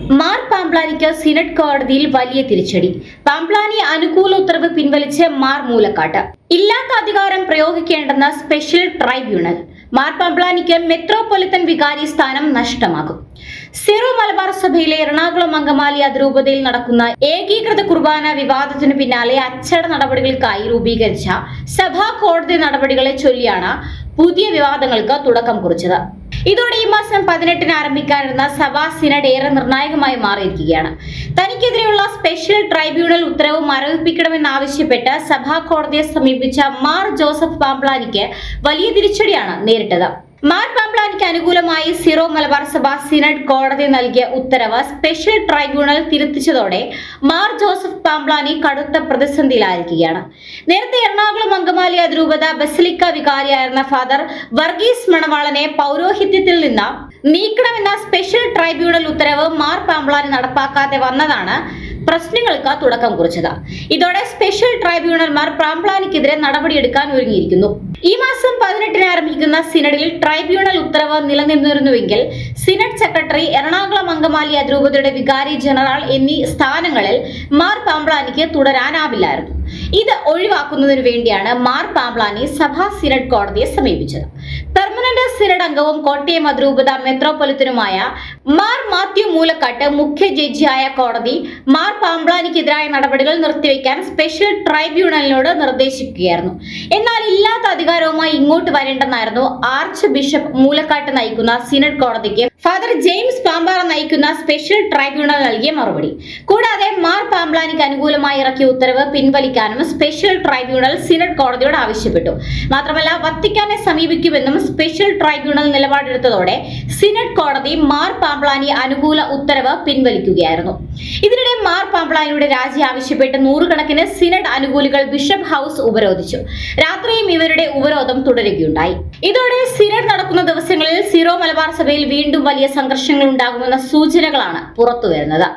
Mar പാംപ്ലാനിക്ക് synod കോടതിയിൽ വലിയ തിരിച്ചടി. പാംപ്ലാനി അനുകൂല ഉത്തരവ് പിൻവലിച്ച് മാർ മൂലക്കാട്ട്. ഇല്ലാത്ത അധികാരം പ്രയോഗിക്കേണ്ടെന്ന സ്പെഷ്യൽ ട്രൈബ്യൂണൽ. മാർ പാംപ്ലാനിക്ക് മെത്രോപൊളിറ്റൻ വികാരി സ്ഥാനം നഷ്ടമാകും. സിറോ മലബാർ സഭയിലെ എറണാകുളം അങ്കമാലി അതിരൂപതയിൽ നടക്കുന്ന ഏകീകൃത കുർബാന വിവാദത്തിനു പിന്നാലെ അച്ചട നടപടികൾക്കായി രൂപീകരിച്ച സഭാ കോടതി നടപടികളെ ചൊല്ലിയാണ് പുതിയ വിവാദങ്ങൾക്ക് തുടക്കം കുറിച്ചത്. ഇതോടെ ഈ മാസം 18-ന് ആരംഭിക്കാനിരുന്ന സഭാ സിനഡ് ഏറെ നിർണായകമായി മാറിയിരിക്കുകയാണ്. തനിക്കെതിരെയുള്ള സ്പെഷ്യൽ ട്രൈബ്യൂണൽ ഉത്തരവ് മരവിപ്പിക്കണമെന്നാവശ്യപ്പെട്ട് സഭാ കോടതിയെ സമീപിച്ച മാർ ജോസഫ് പാംപ്ലാനിക്ക് വലിയ തിരിച്ചടിയാണ് നേരിട്ടത്. മാർ പാംപ്ലാനിക്ക് അനുകൂലമായി സിറോ മലബാർ സഭ സിനഡ് കോടതി നൽകിയ ഉത്തരവ് സ്പെഷ്യൽ ട്രൈബ്യൂണൽ തിരുത്തിച്ചതോടെ മാർ ജോസഫ് പാംപ്ലാനി കടുത്ത പ്രതിസന്ധിയിലായിരിക്കുകയാണ്. നേരത്തെ എറണാകുളം അങ്കമാലി അതിരൂപത ബസിലിക്ക വികാരിയായിരുന്ന ഫാദർ വർഗീസ് മണവാളനെ പൗരോഹിത്യത്തിൽ നിന്ന് നീക്കണമെന്ന സ്പെഷ്യൽ ട്രൈബ്യൂണൽ ഉത്തരവ് മാർ പാംപ്ലാനി നടപ്പാക്കാതെ വന്നതാണ് പ്രശ്നങ്ങൾക്ക് തുടക്കം കുറിച്ചത്. ഇതോടെ സ്പെഷ്യൽ ട്രൈബ്യൂണൽ മാർ പാംപ്ലാനിക്കെതിരെ നടപടിയെടുക്കാൻ ഒരുങ്ങിയിരിക്കുന്നു. ഈ മാസം 18-ന് ആരംഭിക്കുന്ന സിനഡിൽ ട്രൈബ്യൂണൽ ഉത്തരവ് നിലനിന്നിരുന്നുവെങ്കിൽ സിനഡ് സെക്രട്ടറി, എറണാകുളം അങ്കമാലി അതിരൂപതയുടെ വികാരി ജനറൽ എന്നീ സ്ഥാനങ്ങളിൽ മാർ പാംപ്ലാനിക്ക് തുടരാനാവില്ലായിരുന്നു. ഇത് ഒഴിവാക്കുന്നതിനു വേണ്ടിയാണ് മാർ പാംപ്ലാനി സഭാ സിനഡ് കോടതിയെ സമീപിച്ചത്. പെർമനന്റ് സിനഡ് അംഗവും കോട്ടയം അതിരൂപത മെത്രോപൊളിറ്റനുമായ മാർ മാത്യു മൂലക്കാട്ട് മുഖ്യ ജഡ്ജിയായ കോടതി മാർ പാംപ്ലാനിക്കെതിരായ നടപടികൾ നിർത്തിവെക്കാൻ സ്പെഷ്യൽ ട്രൈബ്യൂണലിനോട് നിർദ്ദേശിക്കുകയായിരുന്നു. എന്നാൽ ഇല്ലാത്ത അധികാരവുമായി ഇങ്ങോട്ട് വരേണ്ടെന്നായിരുന്നു ആർച്ച് ബിഷപ്പ് മൂലക്കാട്ട് നയിക്കുന്ന സിനഡ് കോടതിക്ക് ഫാദർ ജെയിംസ് പാമ്പാറ നയിക്കുന്ന സ്പെഷ്യൽ ട്രൈബ്യൂണൽ നൽകിയ മറുപടി. കൂടാതെ മാർ പാംപ്ലാനിക്ക് അനുകൂലമായി ഇറക്കിയ ഉത്തരവ് പിൻവലിക്കാനും സ്പെഷ്യൽ ട്രൈബ്യൂണൽ സിനഡ് കോടതിയോട് ആവശ്യപ്പെട്ടു. മാത്രമല്ല, വത്തിക്കാനെ സമീപിക്കുമെന്നും സ്പെഷ്യൽ ട്രൈബ്യൂണൽ നിലപാടെടുത്തതോടെ സിനഡ് കോടതി മാർ പാംപ്ലാനി അനുകൂല ഉത്തരവ് പിൻവലിക്കുകയായിരുന്നു. ഇതിനിടെ മാർ പാംപ്ലാനിയുടെ രാജി ആവശ്യപ്പെട്ട് നൂറുകണക്കിന് സിനഡ് അനുകൂലികൾ ബിഷപ്പ് ഹൌസ് ഉപരോധിച്ചു. രാത്രിയും ഇവരുടെ ഉപരോധം തുടരുകയുണ്ടായി. ഇതോടെ സിനഡ് നടക്കുന്ന ദിവസങ്ങളിൽ സിറോ മലബാർ സഭയിൽ വീണ്ടും വലിയ സംഘർഷങ്ങൾ ഉണ്ടാകുമെന്ന സൂചനകളാണ് പുറത്തുവരുന്നത്.